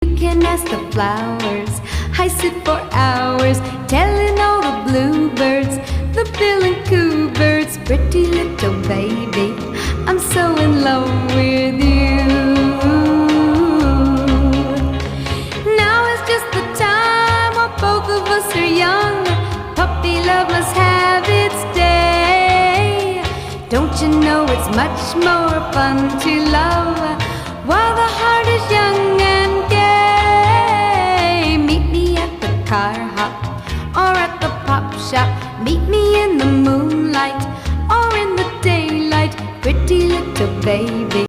You can ask the flowers. I sit for hours telling all the bluebirds, the bill and coo birds, pretty little baby, I'm so in love with you. Now is just the time while both of us are young. Puppy love must have its day. Don't you know it's much more fun to love while the heart is young and gay? Meet me at the car hop or at the pop shop. Meet me in the moonlight or in the daylight, pretty little baby.